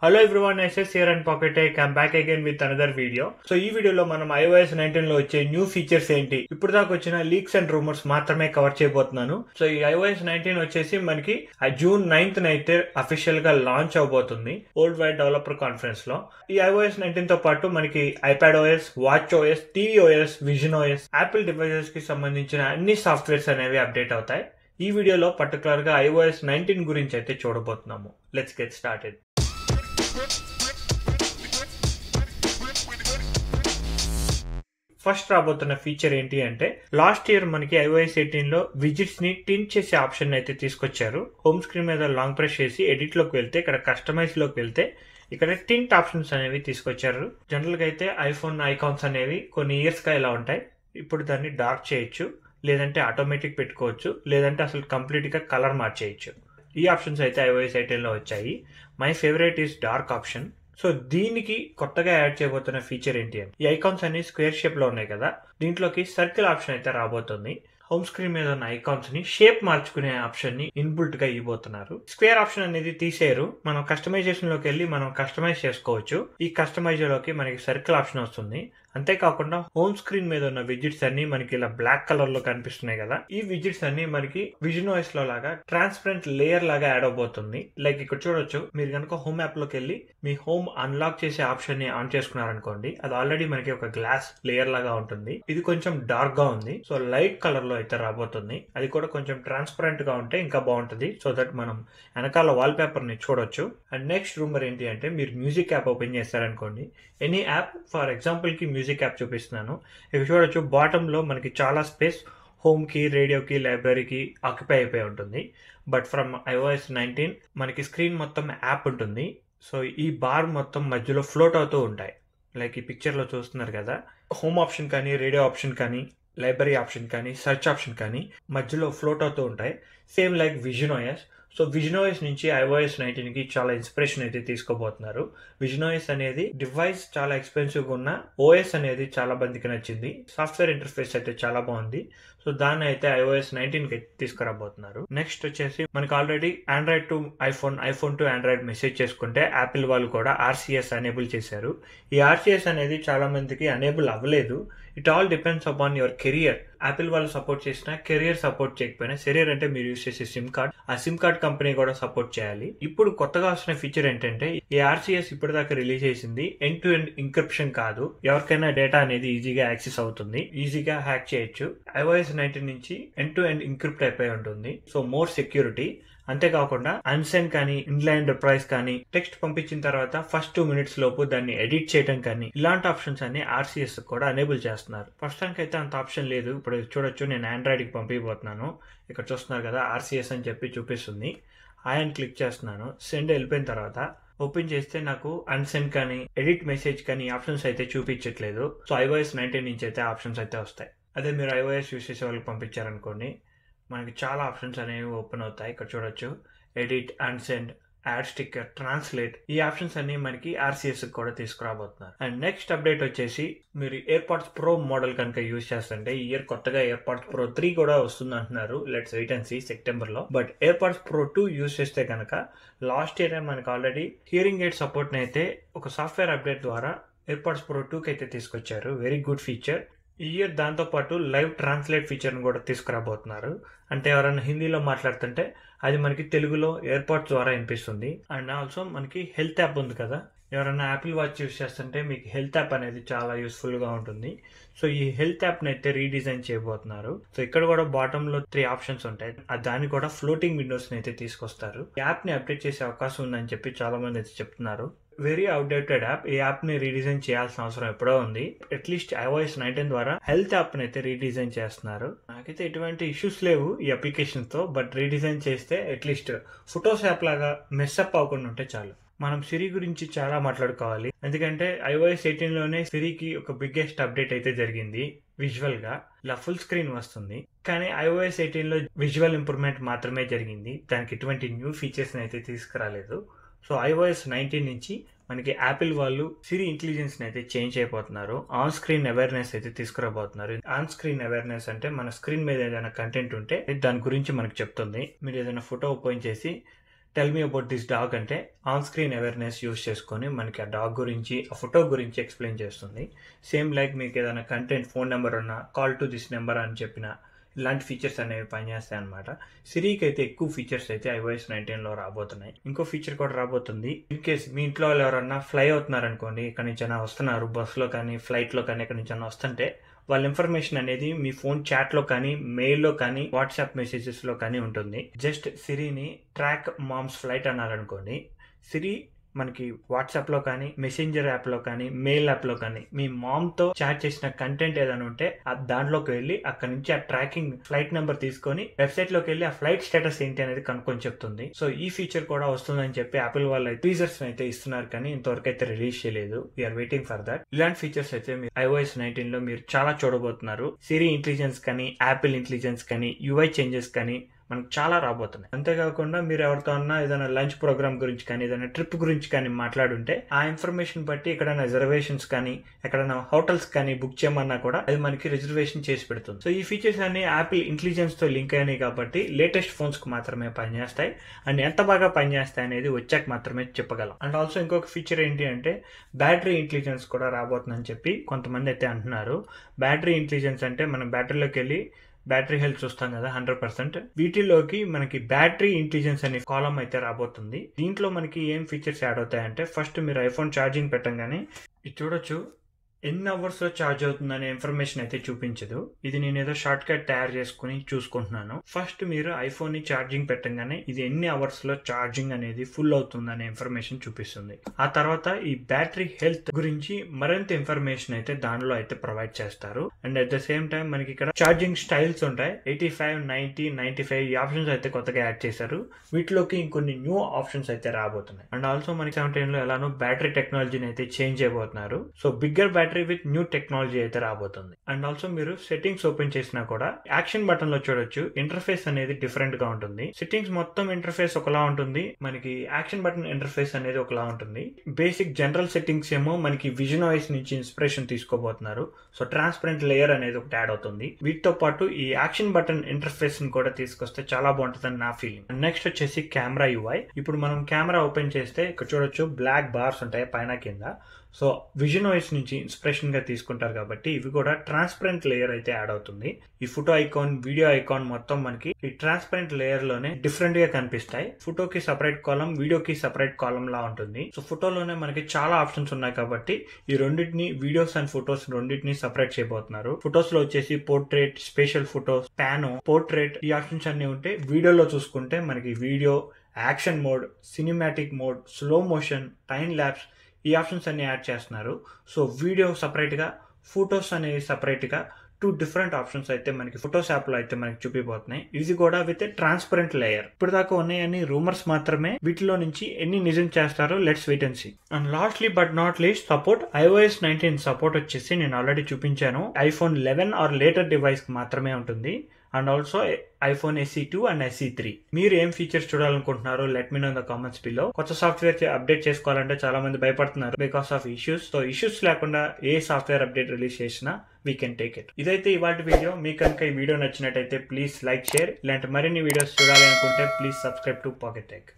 Hello everyone, SS here and Pocket Tech. I'm back again with another video. So ఈ వీడియోలో మనం iOS 19 లో వచ్చే న్యూ ఫీచర్స్ ఏంటి, ఇప్పుడు దాకా వచ్చిన లీక్స్ అండ్ రూమర్స్ మాత్రమే కవర్ చేయబోతున్నాను. సో ఈ iOS 19 వచ్చేసి మనకి June 9th అయితే అఫీషియల్ గా లాంచ్ అవబోతుంది వరల్డ్ వైడ్ డెవలపర్ కాన్ఫరెన్స్ లో. ఈ iOS 19 తో పాటు మనకి iPad OS, watch OS, TV OS, vision OS, Apple devices కి సంబంధించిన అన్ని సాఫ్ట్వేర్స్ అనేవి అప్డేట్ అవుతాయి. ఈ వీడియోలో పర్టికులర్ గా iOS 19 గురించి అయితే చూడబోతున్నాము. Let's get started. ఫస్ట్ రాబోతున్న ఫీచర్ ఏంటి అంటే, లాస్ట్ ఇయర్ మనకి iOS 18 లో విజిట్స్ ని టింట్ చేసే ఆప్షన్ అయితే తీసుకొచ్చారు. హోమ్ స్క్రీన్ మీద లాంగ్ ప్రెస్ చేసి ఎడిట్ లోకి వెళ్తే, ఇక్కడ కస్టమైజ్ లోకి వెళ్తే ఇక్కడ టింట్ ఆప్షన్స్ అనేవి తీసుకొచ్చారు. జనరల్ గా అయితే ఐఫోన్ ఐకాన్స్ అనేవి కొన్ని ఇయర్స్ గా ఇలా ఉంటాయి. ఇప్పుడు దాన్ని డార్క్ చేయొచ్చు, లేదంటే ఆటోమేటిక్ పెట్టుకోవచ్చు, లేదంటే అసలు కంప్లీట్ గా కలర్ మార్చేయచ్చు. ఈ ఆప్షన్స్ అయితే iOS 18 లో వచ్చాయి. My favourite is dark option. So దీనికి కొత్తగా యాడ్ చేయబోతున్న ఫీచర్ ఏంటి అంటే, ఈ ఐకాన్స్ అన్ని స్క్వేర్ షేప్ లో ఉన్నాయి కదా, దీంట్లోకి సర్కిల్ ఆప్షన్ అయితే రాబోతుంది. హోమ్ స్క్రీన్ మీద ఉన్న ఐకాన్స్ ని షేప్ మార్చుకునే ఆప్షన్ ని ఇన్బుల్ట్ గా ఇవ్వబోతున్నారు. స్క్వేర్ ఆప్షన్ అనేది తీసేయరు. మనం కస్టమైజేషన్ లోకి వెళ్ళి మనం కస్టమైజ్ చేసుకోవచ్చు. ఈ కస్టమైజ్ లోకి మనకి సర్కిల్ ఆప్షన్ వస్తుంది. అంతేకాకుండా హోమ్ స్క్రీన్ మీద ఉన్న విజిట్స్ అన్ని మనకి ఇలా బ్లాక్ కలర్ లో కనిపిస్తున్నాయి కదా, ఈ విజిట్స్ అన్ని మనకి విజన్ ఓఎస్ లో లాగా ట్రాన్స్పరెంట్ లేయర్ లాగా యాడ్ అవబోతుంది. లైక్ ఇక్కడ చూడొచ్చు, మీరు కనుక హోమ్ యాప్ లోకి వెళ్ళి మీ హోమ్ అన్లాక్ చేసే ఆప్షన్ ని ఆన్ చేసుకున్నారనుకోండి, అది ఆల్రెడీ మనకి ఒక గ్లాస్ లేయర్ లాగా ఉంటుంది. ఇది కొంచెం డార్క్ గా ఉంది, సో లైట్ కలర్ లో అయితే రాబోతుంది. అది కూడా కొంచెం ట్రాన్స్పరెంట్ గా ఉంటే ఇంకా బాగుంటుంది, సో దట్ మనం వెనకాల వాల్ పేపర్ ని చూడొచ్చు. అండ్ నెక్స్ట్ రూమర్ ఏంటి అంటే, మీరు మ్యూజిక్ యాప్ ఓపెన్ చేస్తారనుకోండి, ఎనీ యాప్, ఫర్ ఎగ్జాంపుల్ కి మ్యూజిక్ యాప్ చూపిస్తున్నాను, ఇక్కడ చూడొచ్చు బాటమ్ లో మనకి చాలా స్పేస్ హోమ్ కి, రేడియోకి, లైబ్రరీకి ఆక్యుపై అయిపోయి ఉంటుంది. బట్ ఫ్రమ్ iOS 19 మనకి స్క్రీన్ మొత్తం యాప్ ఉంటుంది. సో ఈ బార్ మొత్తం మధ్యలో ఫ్లోట్ అవుతూ ఉంటాయి. లైక్ ఈ పిక్చర్ లో చూస్తున్నారు కదా, హోమ్ ఆప్షన్ కానీ, రేడియో ఆప్షన్ కానీ, లైబ్రరీ ఆప్షన్ కానీ, సెర్చ్ ఆప్షన్ కానీ మధ్యలో ఫ్లోట్ అవుతూ ఉంటాయి. Same like vision OS. So vision OS నుంచి iOS 19 కి చాలా ఇన్స్పిరేషన్ అయితే తీసుకోబోతున్నారు. విజన్ ఓఎస్ అనేది డివైస్ చాలా ఎక్స్పెన్సివ్ గా ఉన్న ఓఎస్ అనేది చాలా మందికి నచ్చింది. సాఫ్ట్వేర్ ఇంటర్ఫేస్ అయితే చాలా బాగుంది. సో దాన్ని అయితే iOS 19 కి తీసుకురాబోతున్నారు. నెక్స్ట్ వచ్చేసి మనకి already Android to iPhone, iPhone to Android message చేసుకుంటే యాపిల్ వాళ్ళు కూడా RCS అనేబుల్ చేశారు. ఈ RCS అనేది చాలా మందికి అనేబుల్ అవ్వలేదు. It all depends upon your career. Apple వాళ్ళు సపోర్ట్ చేసినా, కెరియర్ సపోర్ట్ చేయకపోయినా, కెరియర్ అంటే మీరు యూస్ చేసే సిమ్ కార్డ్, ఆ సిమ్ కార్డ్ కంపెనీ కూడా సపోర్ట్ చేయాలి. ఇప్పుడు కొత్తగా వస్తున్న ఫీచర్ ఏంటంటే, ఈ RCS ఇప్పటిదాకా రిలీజ్ చేసింది ఎండ్ టు ఎండ్ ఎన్క్రిప్షన్ కాదు. ఎవరికైనా డేటా అనేది ఈజీగా యాక్సెస్ అవుతుంది, ఈజీగా హ్యాక్ చేయొచ్చు. iOS 19 నుంచి ఎండ్ టు ఎండ్ ఎన్క్రిప్ట్ అయిపోయి ఉంటుంది. So more security. అంతేకాకుండా అన్సెండ్ కానీ, ఇన్లైన్ రిప్రైస్ కానీ, టెక్స్ట్ పంపించిన తర్వాత ఫస్ట్ 2 minutes లోపు దాన్ని ఎడిట్ చేయడం కానీ, ఇలాంటి ఆప్షన్స్ అన్ని RCS కూడా ఎనేబుల్ చేస్తున్నారు. ప్రస్తుతానికి అయితే అంత ఆప్షన్ లేదు. ఇప్పుడు చూడొచ్చు, నేను ఆండ్రాయిడ్ కి పంపిపోతున్నాను. ఇక్కడ చూస్తున్నారు కదా, RCS అని చెప్పి చూపిస్తుంది. ఆయన క్లిక్ చేస్తున్నాను. సెండ్ వెళ్ళిపోయిన తర్వాత ఓపెన్ చేస్తే నాకు అన్సెండ్ కానీ, ఎడిట్ మెసేజ్ కానీ ఆప్షన్స్ అయితే చూపించట్లేదు. సో iOS 19 నుంచి అయితే ఆప్షన్స్ అయితే వస్తాయి. అదే మీరు iOS యూస్ చేసే వాళ్ళకి పంపించారనుకోండి, మనకి చాలా ఆప్షన్స్ అనేవి ఓపెన్ అవుతాయి. ఇక్కడ చూడొచ్చు, edit, unsend, add sticker, translate, ఈ ఆప్షన్స్ అన్ని మనకి RCS కూడా తీసుకురాబోతున్నారు. అండ్ నెక్స్ట్ అప్డేట్ వచ్చేసి, మీరు ఎయిర్పాడ్స్ ప్రో మోడల్ కనుక యూజ్ చేస్తుంటే, ఈ ఇయర్ కొత్తగా ఎయిర్పాడ్స్ ప్రో 3 కూడా వస్తుంది అంటున్నారు. Let's wait and see September లో. బట్ ఎయిర్పాడ్స్ ప్రో 2 యూజ్ చేస్తే కనుక, లాస్ట్ ఇయర్ మనకి ఆల్రెడీ హియరింగ్ ఎయిడ్ సపోర్ట్ ని అయితే ఒక సాఫ్ట్వేర్ అప్డేట్ ద్వారా ఎయిర్పాడ్స్ ప్రో 2 కి అయితే తీసుకొచ్చారు. Very good feature. ఈ ఇయర్ దాంతో పాటు లైవ్ ట్రాన్స్లేట్ ఫీచర్ ని కూడా తీసుకురాబోతున్నారు. అంటే ఎవరైనా హిందీలో మాట్లాడుతుంటే అది మనకి తెలుగులో ఎయిర్పాడ్స్ ద్వారా వినిపిస్తుంది. అండ్ ఆల్సో మనకి హెల్త్ యాప్ ఉంది కదా, ఎవరైనా యాపిల్ వాచ్ యూస్ చేస్తుంటే మీకు హెల్త్ యాప్ అనేది చాలా యూస్ఫుల్ గా ఉంటుంది. సో ఈ హెల్త్ యాప్ ని అయితే రీడిజైన్ చేయబోతున్నారు. సో ఇక్కడ కూడా బాటమ్ లో 3 ఆప్షన్స్ ఉంటాయి. దాన్ని కూడా ఫ్లోటింగ్ విండోస్ ని అయితే తీసుకొస్తారు. యాప్ ని అప్డేట్ చేసే అవకాశం ఉందని చెప్పి చాలా మంది అయితే చెప్తున్నారు. Very outdated app. ఈ యాప్ ని రీడిజైన్ చేయాల్సిన అవసరం ఎప్పుడో ఉంది. అట్లీస్ట్ iOS 19 ద్వారా హెల్త్ యాప్ ని అయితే రీడిజైన్ చేస్తున్నారు. నాకైతే ఎటువంటి ఇష్యూస్ లేవు ఈ అప్లికేషన్ తో, బట్ రీడిజైన్ చేస్తే అట్లీస్ట్ ఫొటోస్ యాప్ లాగా మెస్అప్ అవ్వకుండా ఉంటే చాలు. మనం సిరి గురించి చాలా మాట్లాడుకోవాలి, ఎందుకంటే iOS 18 లోనే సిరికి ఒక బిగ్గెస్ట్ అప్డేట్ అయితే జరిగింది. విజువల్ గా ఇలా ఫుల్ స్క్రీన్ వస్తుంది. కానీ iOS 18 లో విజువల్ ఇంప్రూవ్మెంట్ మాత్రమే జరిగింది. దానికి ఎటువంటి న్యూ ఫీచర్స్ అయితే తీసుకురాలేదు. సో iOS 19 నుంచి మనకి యాపిల్ వాళ్ళు సిరి ఇంటెలిజెన్స్ అయితే చేంజ్ అయిపోతున్నారు. ఆన్ స్క్రీన్ అవేర్నెస్ అయితే తీసుకురాబోతున్నారు. ఆన్ స్క్రీన్ అవేర్నెస్ అంటే, మన స్క్రీన్ మీద ఏదైనా కంటెంట్ ఉంటే దాని గురించి మనకు చెప్తుంది. మీరు ఏదైనా ఫోటో ఓపెన్ చేసి tell me about this dog అంటే ఆన్ స్క్రీన్ అవేర్నెస్ యూస్ చేసుకొని మనకి ఆ డాగ్ గురించి ఆ ఫోటో గురించి ఎక్స్ప్లెయిన్ చేస్తుంది. సేమ్ లైక్ మీకు ఏదైనా కంటెంట్ ఫోన్ నెంబర్ ఉన్నా కాల్ టు దిస్ నెంబర్ అని చెప్పిన ఇలాంటి ఫీచర్స్ అనేవి పనిచేస్తాయి అనమాట. సిరికి అయితే ఎక్కువ ఫీచర్స్ అయితే iOS 19లో రాబోతున్నాయి. ఇంకో ఫీచర్ కూడా రాబోతుంది. ఇన్ కేస్ మీ ఇంట్లో వాళ్ళు ఎవరన్నా ఫ్లై అవుతున్నారు అనుకోండి, ఇక్కడ నుంచి వస్తున్నారు బస్సులో కానీ ఫ్లైట్లో కానీ ఎక్కడి నుంచి వస్తుంటే వాళ్ళ ఇన్ఫర్మేషన్ అనేది మీ ఫోన్ చాట్లో కానీ మెయిల్లో కానీ వాట్సాప్ మెసేజెస్లో కానీ ఉంటుంది. జస్ట్ సిరిని ట్రాక్ మామ్స్ ఫ్లైట్ అన్నారనుకోండి, సిరి మనకి వాట్సాప్లో కానీ మెసెంజర్ యాప్లో కానీ మెయిల్ యాప్లో కానీ మీ మామ్తో చాట్ చేసిన కంటెంట్ ఏదైనా ఉంటే దాంట్లోకి వెళ్ళి అక్కడ నుంచి ఆ ట్రాకింగ్ ఫ్లైట్ నెంబర్ తీసుకొని వెబ్సైట్లోకి వెళ్ళి ఆ ఫ్లైట్ స్టేటస్ ఏంటి అనేది కనుక్కొని చెప్తుంది. సో ఈ ఫీచర్ కూడా వస్తుందని చెప్పి యాపిల్ వాళ్ళు టీజర్స్ అయితే ఇస్తున్నారు, కానీ ఇంతవరకు అయితే రిలీజ్ చేయలేదు. We are waiting for that. ఇలాంటి ఫీచర్స్ అయితే మీరు iOS 19లో మీరు చాలా చూడబోతున్నారు. సిరి ఇంటెలిజెన్స్ కానీ యాపిల్ ఇంటెలిజెన్స్ కానీ UI చేంజెస్ కానీ మనకు చాలా రాబోతున్నాయి. అంతేకాకుండా మీరు ఎవరితో అన్నా ఏదైనా లంచ్ ప్రోగ్రామ్ గురించి కానీ ఏదైనా ట్రిప్ గురించి కానీ మాట్లాడుంటే ఆ ఇన్ఫర్మేషన్ బట్టి ఎక్కడైనా రిజర్వేషన్స్ కానీ ఎక్కడైనా హోటల్స్ కానీ బుక్ చేయమన్నా కూడా అది మనకి రిజర్వేషన్ చేసి పెడుతుంది. సో ఈ ఫీచర్స్ అన్ని యాపిల్ ఇంటెలిజెన్స్ తో లింక్ అయినాయి కాబట్టి లేటెస్ట్ ఫోన్స్ కు మాత్రమే పనిచేస్తాయి. అండ్ ఎంత బాగా పనిచేస్తాయి అనేది వచ్చాక మాత్రమే చెప్పగలం. అండ్ ఆల్సో ఇంకొక ఫీచర్ ఏంటి అంటే బ్యాటరీ ఇంటెలిజెన్స్ కూడా రాబోతుందని చెప్పి కొంతమంది అయితే అంటున్నారు. బ్యాటరీ ఇంటెలిజెన్స్ అంటే మనం బ్యాటరీలోకి వెళ్ళి బ్యాటరీ హెల్త్ చూస్తాం కదా 100%, వీటిలోకి మనకి బ్యాటరీ ఇంటెలిజెన్స్ అనే కాలం అయితే రాబోతుంది. దీంట్లో మనకి ఏం ఫీచర్స్ యాడ్ అవుతాయంటే ఫస్ట్ మీరు ఐఫోన్ ఛార్జింగ్ పెట్టంగానే ఇది చూడొచ్చు ఎన్ని అవర్స్ లో ఛార్జ్ అవుతుందనే ఇన్ఫర్మేషన్ అయితే చూపించదు. ఇది నేను ఏదో షార్ట్ కట్ తయారు చేసుకుని చూసుకుంటున్నాను. ఫస్ట్ మీరు ఐఫోన్ ని ఛార్జింగ్ పెట్టంగానే ఇది ఎన్ని అవర్స్ లో ఛార్జింగ్ అనేది ఫుల్ అవుతుందనే ఇన్ఫర్మేషన్ చూపిస్తుంది. ఆ తర్వాత ఈ బ్యాటరీ హెల్త్ గురించి మరింత ఇన్ఫర్మేషన్ అయితే దానిలో అయితే ప్రొవైడ్ చేస్తారు. And at the same time మనకి ఇక్కడ ఛార్జింగ్ స్టైల్స్ ఉంటాయి. 85, 90, 95 ఈ ఆప్షన్స్ అయితే కొత్తగా యాడ్ చేశారు. వీటిలోకి ఇంకొన్ని న్యూ ఆప్షన్స్ అయితే రాబోతున్నాయి. అండ్ ఆల్సో మనకి 17 లో ఎలానో బ్యాటరీ టెక్నాలజీని అయితే చేంజ్ చేయబోతున్నారు. So bigger battery with new technology అయితే రాబోతుంది. అండ్ ఆల్సో మీరు సెట్టింగ్స్ ఓపెన్ చేసినా కూడా యాక్షన్ బటన్ లో చూడొచ్చు ఇంటర్ఫేస్ అనేది డిఫరెంట్ గా ఉంటుంది. సెట్టింగ్స్ మొత్తం ఇంటర్ఫేస్ ఒకలా ఉంటుంది, మనకి యాక్షన్ బటన్ ఇంటర్ఫేస్ అనేది ఒకలా ఉంటుంది. బేసిక్ జనరల్ సెట్టింగ్స్ ఏమో మనకి విజన్ OS నుంచి ఇన్స్పిరేషన్ తీసుకోబోతున్నారు. సో ట్రాన్స్పరెంట్ లేయర్ అనేది ఒకటి యాడ్ అవుతుంది. వీటితో పాటు ఈ యాక్షన్ బటన్ ఇంటర్ఫేస్ ని కూడా తీసుకొస్తే చాలా బాగుంటుందని నా ఫీలింగ్. నెక్స్ట్ వచ్చేసి కెమెరా UI. ఇప్పుడు మనం కెమెరా ఓపెన్ చేస్తే ఇక్కడ చూడొచ్చు బ్లాక్ బార్స్ ఉంటాయి పైన కింద. సో విజన్ OS నుంచి ఇన్స్పిరేషన్ గా తీసుకుంటారు కాబట్టి ఇవి కూడా ట్రాన్స్పరెంట్ లేయర్ అయితే యాడ్ అవుతుంది. ఈ ఫోటో ఐకాన్ వీడియో ఐకాన్ మొత్తం మనకి ఈ ట్రాన్స్పరెంట్ లేయర్ లోనే డిఫరెంట్ గా కనిపిస్తాయి. ఫోటోకి సపరేట్ కాలం, వీడియోకి సపరేట్ కాలం లా ఉంటుంది. సో ఫోటోలోనే మనకి చాలా ఆప్షన్స్ ఉన్నాయి కాబట్టి ఈ రెండింటిని వీడియోస్ అండ్ ఫోటోస్ రెండింటిని సపరేట్ చేయబోతున్నారు. ఫోటోస్ లో వచ్చేసి portrait, special photos, pano, portrait ఈ ఆప్షన్స్ అన్ని ఉంటే వీడియోలో చూసుకుంటే మనకి video, action mode, cinematic mode, slow motion, time lapse ఈ ఆప్షన్స్ అన్ని యాడ్ చేస్తున్నారు. సో వీడియో సపరేట్ గా, ఫోటోస్ అనేవి సపరేట్ గా 2 డిఫరెంట్ ఆప్షన్స్ అయితే మనకి ఫోటోస్ యాప్ లో అయితే మనకి చూపిపోతున్నాయి. ఇది కూడా విత్ ట్రాన్స్పరెంట్ లేయర్. ఇప్పుడు దాకా ఉన్నాయని రూమర్స్ మాత్రమే, వీటిలో నుంచి ఎన్ని నిజం చేస్తారో let's wait and see. And lastly but not least support iOS 19 support వచ్చేసి నేను ఆల్రెడీ చూపించాను. iPhone 11 ఆర్ లేటర్ డివైస్ కి మాత్రమే ఉంటుంది. And also iPhone SE2 and SE3. మీరు ఏం ఫీచర్స్ చూడాలనుకుంటున్నారో let me know in the comments below. కొత్త సాఫ్ట్వేర్ అప్డేట్ చేసుకోవాలంటే చాలా మంది భయపడుతున్నారు because of issues. So issues లేకుండా ఏ సాఫ్ట్వేర్ అప్డేట్ రిలీజ్ చేసినా వీ కెన్ టేక్ ఇట్. ఇదైతే ఇవాళ వీడియో. మీకు కనుక ఈ వీడియో నచ్చినట్టయితే ప్లీజ్ లైక్, షేర్. ఇలాంటి మరిన్ని వీడియోస్ చూడాలి అనుకుంటే please subscribe to pocket tech.